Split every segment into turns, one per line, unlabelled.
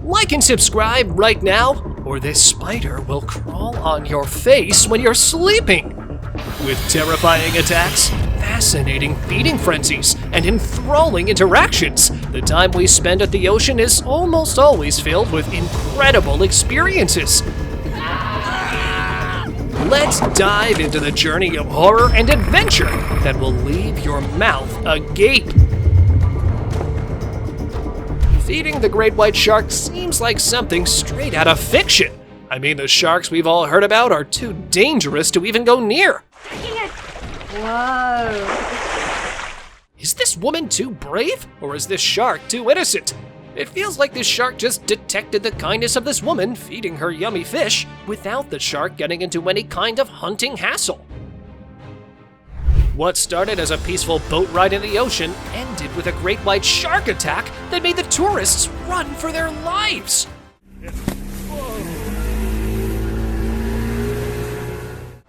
Like and subscribe right now, or this spider will crawl on your face when you're sleeping. With terrifying attacks, fascinating feeding frenzies, and enthralling interactions, the time we spend at the ocean is almost always filled with incredible experiences. Let's dive into the journey of horror and adventure that will leave your mouth agape. Feeding the great white shark seems like something straight out of fiction. I mean, the sharks we've all heard about are too dangerous to even go near.
Whoa.
Is this woman too brave, or is this shark too innocent? It feels like this shark just detected the kindness of this woman feeding her yummy fish without the shark getting into any kind of hunting hassle. What started as a peaceful boat ride in the ocean ended with a great white shark attack that made the tourists run for their lives.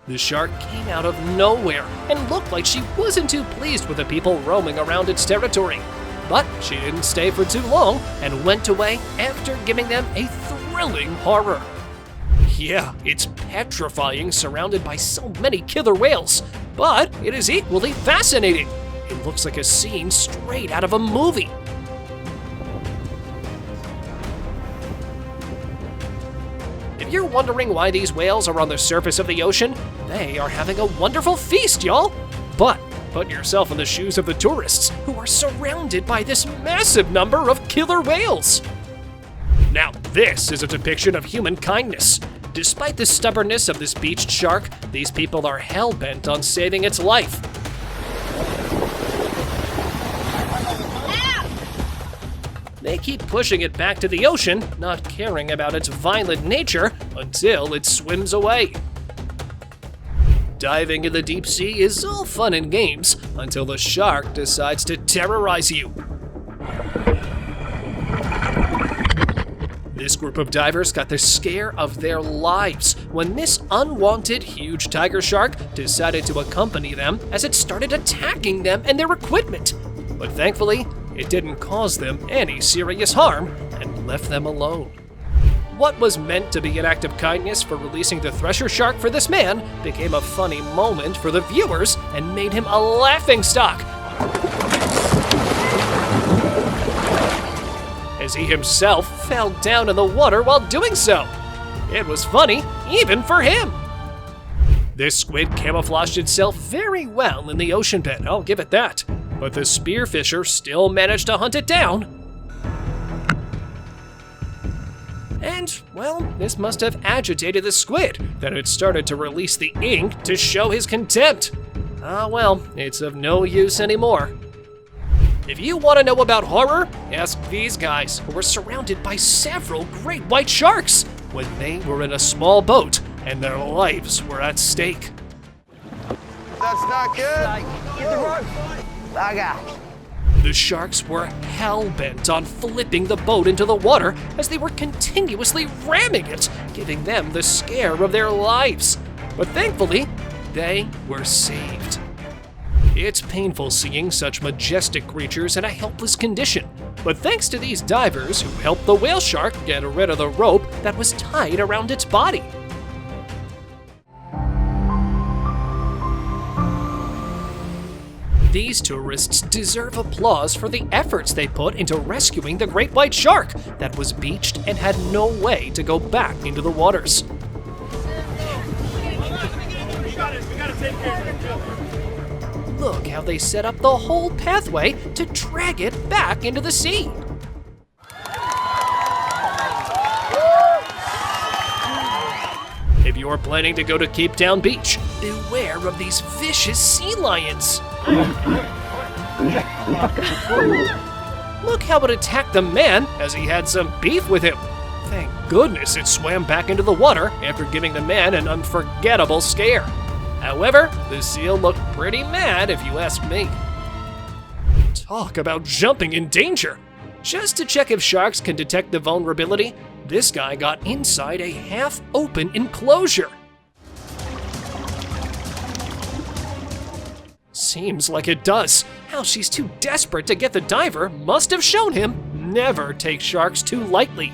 The shark came out of nowhere and looked like she wasn't too pleased with the people roaming around its territory. But she didn't stay for too long and went away after giving them a thrilling horror. Yeah, it's petrifying surrounded by so many killer whales, but it is equally fascinating. It looks like a scene straight out of a movie. If you're wondering why these whales are on the surface of the ocean, they are having a wonderful feast, y'all. But put yourself in the shoes of the tourists who are surrounded by this massive number of killer whales. Now, this is a depiction of human kindness. Despite the stubbornness of this beached shark, these people are hell-bent on saving its life. They keep pushing it back to the ocean, not caring about its violent nature until it swims away. Diving in the deep sea is all fun and games until the shark decides to terrorize you. This group of divers got the scare of their lives when this unwanted huge tiger shark decided to accompany them as it started attacking them and their equipment. But thankfully, it didn't cause them any serious harm and left them alone. What was meant to be an act of kindness for releasing the thresher shark for this man became a funny moment for the viewers and made him a laughingstock, as he himself fell down in the water while doing so. It was funny, even for him. This squid camouflaged itself very well in the ocean bed, I'll give it that. But the spearfisher still managed to hunt it down. And, well, this must have agitated the squid, that it started to release the ink to show his contempt. Ah, well, it's of no use anymore. If you want to know about horror, ask these guys, who were surrounded by several great white sharks when they were in a small boat and their lives were at stake.
That's not good.
Get the rope. Bugger.
The sharks were hell-bent on flipping the boat into the water as they were continuously ramming it, giving them the scare of their lives. But thankfully, they were saved. It's painful seeing such majestic creatures in a helpless condition, but thanks to these divers who helped the whale shark get rid of the rope that was tied around its body. These tourists deserve applause for the efforts they put into rescuing the great white shark that was beached and had no way to go back into the waters. Look how they set up the whole pathway to drag it back into the sea. If you're planning to go to Cape Town Beach, beware of these vicious sea lions. Look how it attacked the man as he had some beef with him. Thank goodness it swam back into the water after giving the man an unforgettable scare. However, the seal looked pretty mad if you ask me. Talk about jumping in danger. Just to check if sharks can detect the vulnerability, this guy got inside a half-open enclosure. Seems like it does. How she's too desperate to get the diver must have shown him never take sharks too lightly.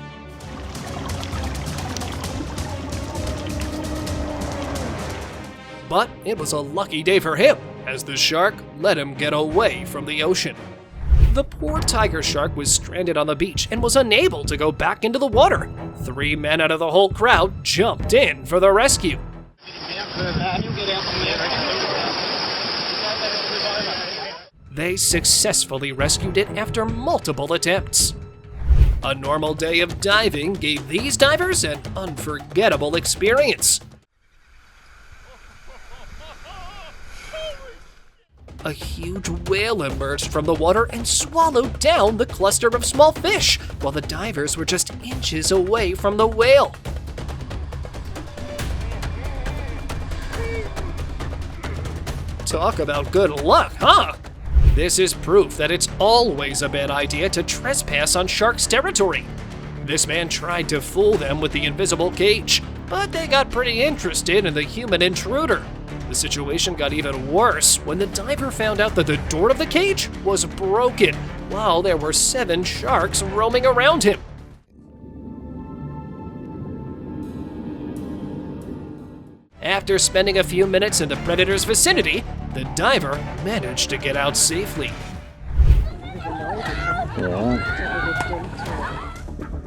But it was a lucky day for him, as the shark let him get away from the ocean. The poor tiger shark was stranded on the beach and was unable to go back into the water. 3 men out of the whole crowd jumped in for the rescue. They successfully rescued it after multiple attempts. A normal day of diving gave these divers an unforgettable experience. A huge whale emerged from the water and swallowed down the cluster of small fish, while the divers were just inches away from the whale. Talk about good luck, huh? This is proof that it's always a bad idea to trespass on sharks' territory. This man tried to fool them with the invisible cage, but they got pretty interested in the human intruder. The situation got even worse when the diver found out that the door of the cage was broken, while there were 7 sharks roaming around him. After spending a few minutes in the predator's vicinity, the diver managed to get out safely.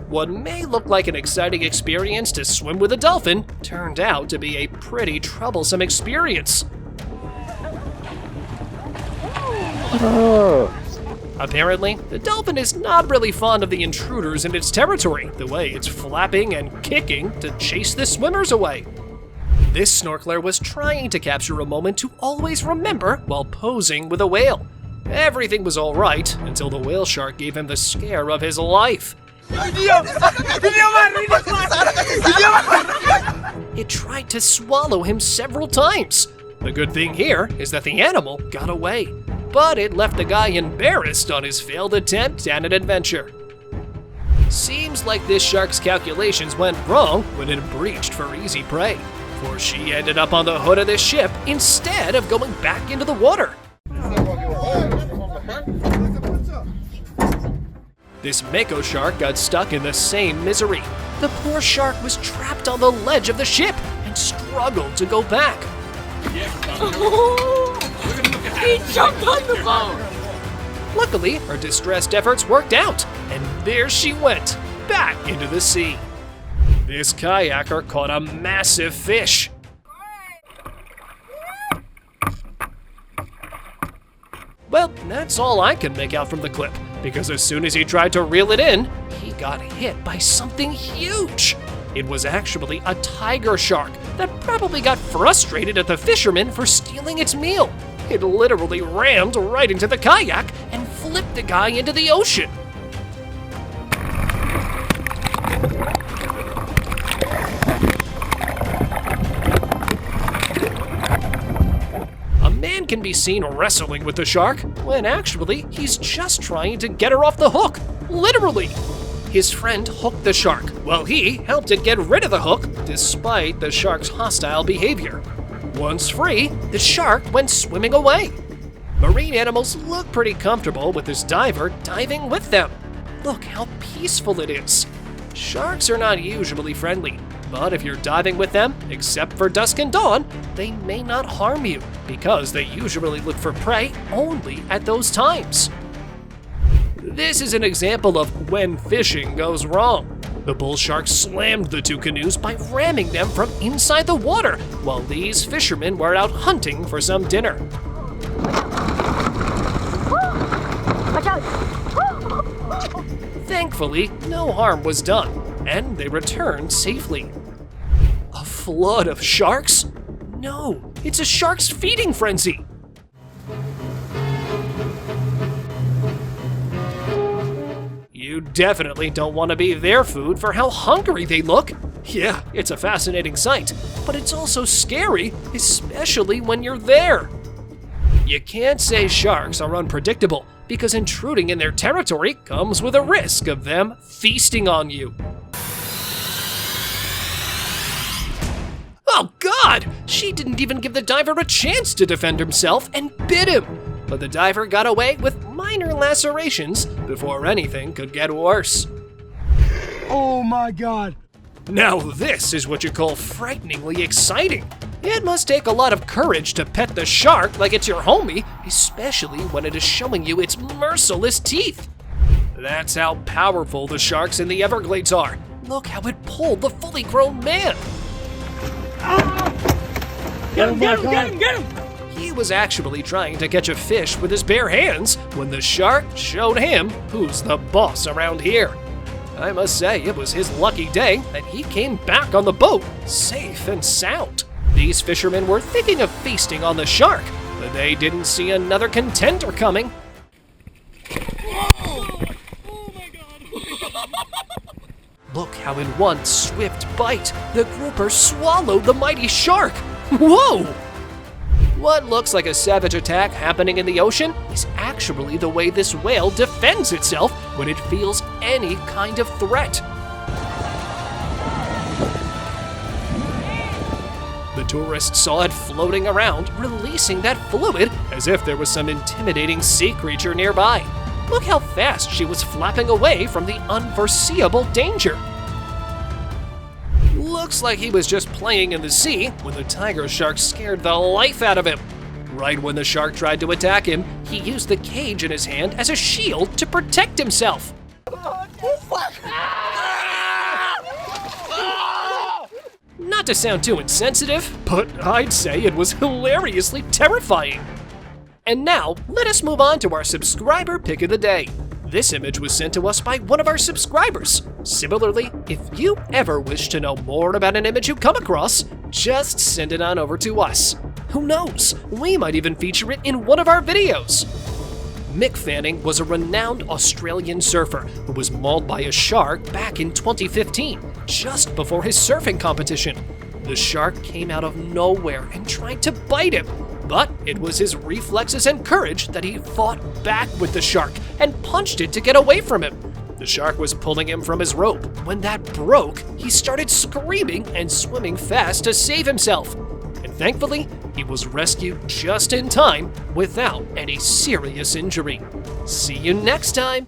What may look like an exciting experience to swim with a dolphin turned out to be a pretty troublesome experience. Apparently, the dolphin is not really fond of the intruders in its territory, the way it's flapping and kicking to chase the swimmers away. This snorkeler was trying to capture a moment to always remember while posing with a whale. Everything was all right until the whale shark gave him the scare of his life. It tried to swallow him several times. The good thing here is that the animal got away, but it left the guy embarrassed on his failed attempt at an adventure. Seems like this shark's calculations went wrong when it breached for easy prey, for she ended up on the hood of this ship instead of going back into the water. This mako shark got stuck in the same misery. The poor shark was trapped on the ledge of the ship and struggled to go back.
He jumped on the boat!
Luckily, her distressed efforts worked out, and there she went, back into the sea. This kayaker caught a massive fish. Well, that's all I can make out from the clip, because as soon as he tried to reel it in, he got hit by something huge. It was actually a tiger shark that probably got frustrated at the fisherman for stealing its meal. It literally rammed right into the kayak and flipped the guy into the ocean. A man can be seen wrestling with the shark when actually he's just trying to get her off the hook, literally. His friend hooked the shark while he helped it get rid of the hook despite the shark's hostile behavior. Once free, the shark went swimming away. Marine animals look pretty comfortable with this diver diving with them. Look how peaceful it is. Sharks are not usually friendly, but if you're diving with them, except for dusk and dawn, they may not harm you because they usually look for prey only at those times. This is an example of when fishing goes wrong. The bull shark slammed the 2 canoes by ramming them from inside the water while these fishermen were out hunting for some dinner.
Watch out!
Thankfully, no harm was done, and they returned safely. A flood of sharks? No, it's a shark's feeding frenzy. You definitely don't want to be their food for how hungry they look. Yeah, it's a fascinating sight, but it's also scary, especially when you're there. You can't say sharks are unpredictable, because intruding in their territory comes with a risk of them feasting on you. Oh God! She didn't even give the diver a chance to defend himself and bit him. But the diver got away with minor lacerations before anything could get worse.
Oh my God.
Now this is what you call frighteningly exciting. It must take a lot of courage to pet the shark like it's your homie, especially when it is showing you its merciless teeth. That's how powerful the sharks in the Everglades are. Look how it pulled the fully grown man.
Get him, get him, get him, get him!
He was actually trying to catch a fish with his bare hands when the shark showed him who's the boss around here. I must say, it was his lucky day that he came back on the boat, safe and sound. These fishermen were thinking of feasting on the shark, but they didn't see another contender coming. Look how in one swift bite, the grouper swallowed the mighty shark. Whoa! What looks like a savage attack happening in the ocean is actually the way this whale defends itself when it feels any kind of threat. The tourists saw it floating around, releasing that fluid as if there was some intimidating sea creature nearby. Look how fast she was flapping away from the unforeseeable danger. Looks like he was just playing in the sea when the tiger shark scared the life out of him. Right when the shark tried to attack him, he used the cage in his hand as a shield to protect himself. Not to sound too insensitive, but I'd say it was hilariously terrifying. And now, let us move on to our subscriber pick of the day. This image was sent to us by one of our subscribers. Similarly, if you ever wish to know more about an image you come across, just send it on over to us. Who knows, we might even feature it in one of our videos. Mick Fanning was a renowned Australian surfer who was mauled by a shark back in 2015, just before his surfing competition. The shark came out of nowhere and tried to bite him, but it was his reflexes and courage that he fought back with the shark and punched it to get away from him. The shark was pulling him from his rope. When that broke, he started screaming and swimming fast to save himself. And thankfully, he was rescued just in time without any serious injury. See you next time!